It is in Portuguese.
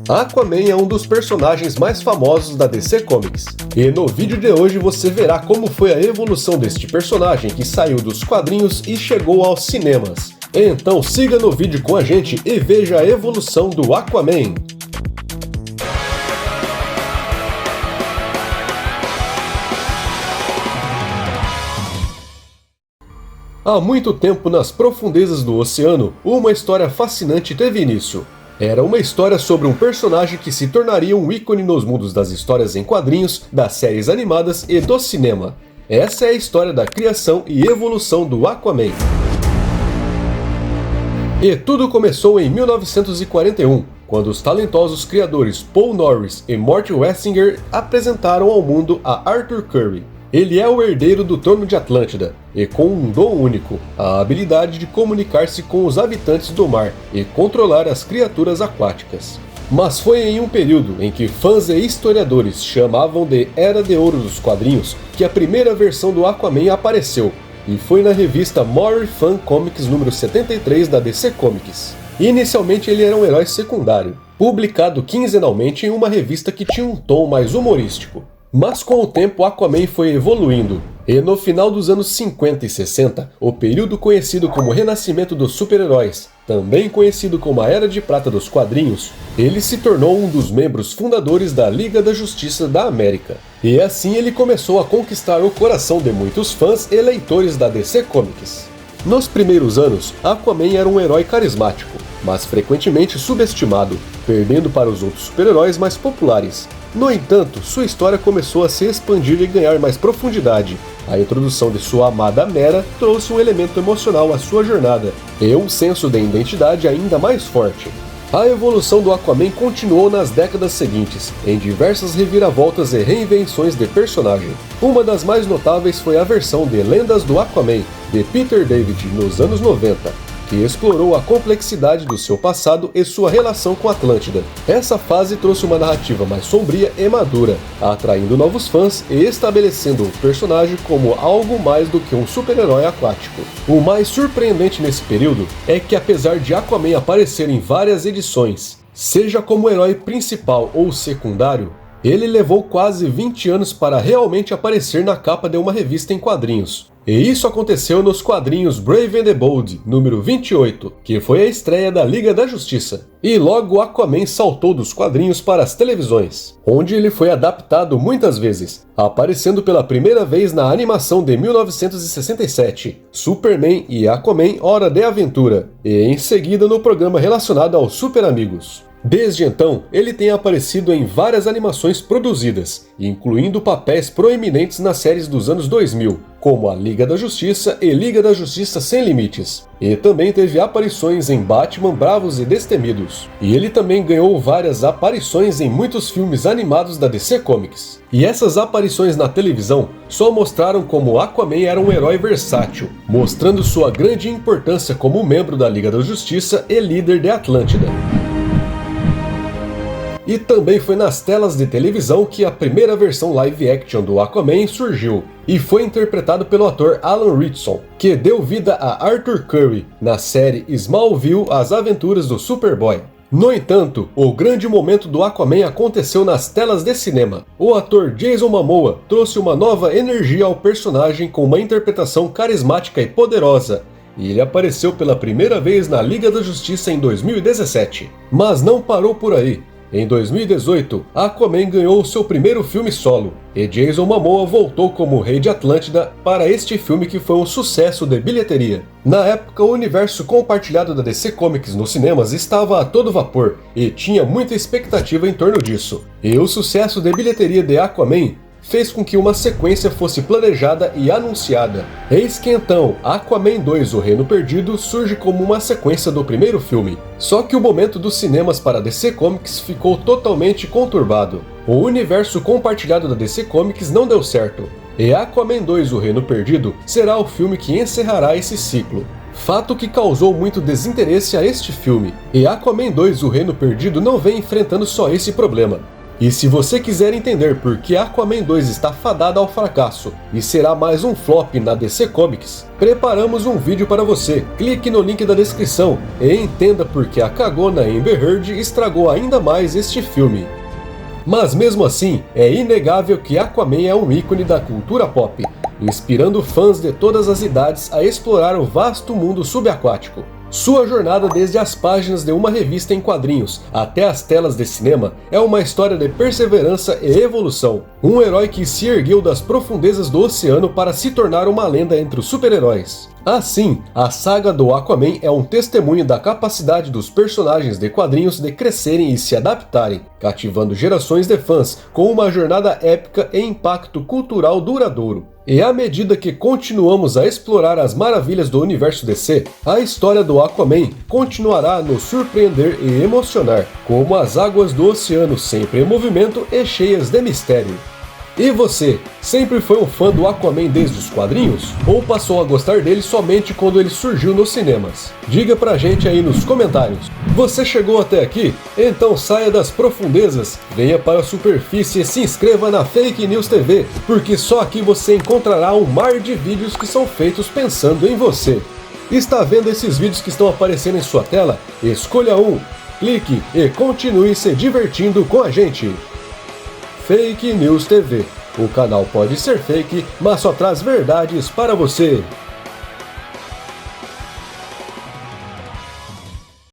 Aquaman é um dos personagens mais famosos da DC Comics, e no vídeo de hoje você verá como foi a evolução deste personagem que saiu dos quadrinhos e chegou aos cinemas. Então siga no vídeo com a gente e veja a evolução do Aquaman. Há muito tempo, nas profundezas do oceano, uma história fascinante teve início. Era uma história sobre um personagem que se tornaria um ícone nos mundos das histórias em quadrinhos, das séries animadas e do cinema. Essa é a história da criação e evolução do Aquaman. E tudo começou em 1941, quando os talentosos criadores Paul Norris e Mort Wessinger apresentaram ao mundo a Arthur Curry. Ele é o herdeiro do trono de Atlântida, e com um dom único, a habilidade de comunicar-se com os habitantes do mar e controlar as criaturas aquáticas. Mas foi em um período em que fãs e historiadores chamavam de Era de Ouro dos quadrinhos que a primeira versão do Aquaman apareceu, e foi na revista More Fan Comics número 73 da DC Comics. Inicialmente ele era um herói secundário, publicado quinzenalmente em uma revista que tinha um tom mais humorístico. Mas com o tempo Aquaman foi evoluindo, e no final dos anos 50 e 60, o período conhecido como Renascimento dos Super-Heróis, também conhecido como a Era de Prata dos quadrinhos, ele se tornou um dos membros fundadores da Liga da Justiça da América. E assim ele começou a conquistar o coração de muitos fãs e leitores da DC Comics. Nos primeiros anos, Aquaman era um herói carismático, mas frequentemente subestimado, perdendo para os outros super-heróis mais populares. No entanto, sua história começou a se expandir e ganhar mais profundidade. A introdução de sua amada Mera trouxe um elemento emocional à sua jornada, e um senso de identidade ainda mais forte. A evolução do Aquaman continuou nas décadas seguintes, em diversas reviravoltas e reinvenções de personagem. Uma das mais notáveis foi a versão de Lendas do Aquaman, de Peter David, nos anos 90. Que explorou a complexidade do seu passado e sua relação com Atlântida. Essa fase trouxe uma narrativa mais sombria e madura, atraindo novos fãs e estabelecendo o personagem como algo mais do que um super-herói aquático. O mais surpreendente nesse período é que, apesar de Aquaman aparecer em várias edições, seja como herói principal ou secundário, ele levou quase 20 anos para realmente aparecer na capa de uma revista em quadrinhos. E isso aconteceu nos quadrinhos Brave and the Bold, número 28, que foi a estreia da Liga da Justiça. E logo Aquaman saltou dos quadrinhos para as televisões, onde ele foi adaptado muitas vezes, aparecendo pela primeira vez na animação de 1967, Superman e Aquaman Hora de Aventura, e em seguida no programa relacionado aos Super Amigos. Desde então, ele tem aparecido em várias animações produzidas, incluindo papéis proeminentes nas séries dos anos 2000, como a Liga da Justiça e Liga da Justiça Sem Limites. E também teve aparições em Batman Bravos e Destemidos. E ele também ganhou várias aparições em muitos filmes animados da DC Comics. E essas aparições na televisão só mostraram como Aquaman era um herói versátil, mostrando sua grande importância como membro da Liga da Justiça e líder de Atlântida. E também foi nas telas de televisão que a primeira versão live action do Aquaman surgiu, e foi interpretado pelo ator Alan Ritchson, que deu vida a Arthur Curry na série Smallville: As Aventuras do Superboy. No entanto, o grande momento do Aquaman aconteceu nas telas de cinema. O ator Jason Momoa trouxe uma nova energia ao personagem com uma interpretação carismática e poderosa, e ele apareceu pela primeira vez na Liga da Justiça em 2017. Mas não parou por aí. Em 2018, Aquaman ganhou seu primeiro filme solo, e Jason Momoa voltou como Rei de Atlântida para este filme que foi um sucesso de bilheteria. Na época, o universo compartilhado da DC Comics nos cinemas estava a todo vapor, e tinha muita expectativa em torno disso. E o sucesso de bilheteria de Aquaman fez com que uma sequência fosse planejada e anunciada. Eis que então, Aquaman 2: O Reino Perdido surge como uma sequência do primeiro filme. Só que o momento dos cinemas para a DC Comics ficou totalmente conturbado. O universo compartilhado da DC Comics não deu certo, e Aquaman 2: O Reino Perdido será o filme que encerrará esse ciclo. Fato que causou muito desinteresse a este filme, e Aquaman 2: O Reino Perdido não vem enfrentando só esse problema. E se você quiser entender por que Aquaman 2 está fadada ao fracasso e será mais um flop na DC Comics, preparamos um vídeo para você. Clique no link da descrição e entenda por que a cagona Amber Heard estragou ainda mais este filme. Mas mesmo assim, é inegável que Aquaman é um ícone da cultura pop, inspirando fãs de todas as idades a explorar o vasto mundo subaquático. Sua jornada desde as páginas de uma revista em quadrinhos até as telas de cinema é uma história de perseverança e evolução. Um herói que se ergueu das profundezas do oceano para se tornar uma lenda entre os super-heróis. Assim, a saga do Aquaman é um testemunho da capacidade dos personagens de quadrinhos de crescerem e se adaptarem, cativando gerações de fãs com uma jornada épica e impacto cultural duradouro. E à medida que continuamos a explorar as maravilhas do universo DC, a história do Aquaman continuará a nos surpreender e emocionar, como as águas do oceano sempre em movimento e cheias de mistério. E você, sempre foi um fã do Aquaman desde os quadrinhos? Ou passou a gostar dele somente quando ele surgiu nos cinemas? Diga pra gente aí nos comentários. Você chegou até aqui? Então saia das profundezas, venha para a superfície e se inscreva na Fake News TV, porque só aqui você encontrará um mar de vídeos que são feitos pensando em você. Está vendo esses vídeos que estão aparecendo em sua tela? Escolha um, clique e continue se divertindo com a gente. Fake News TV. O canal pode ser fake, mas só traz verdades para você.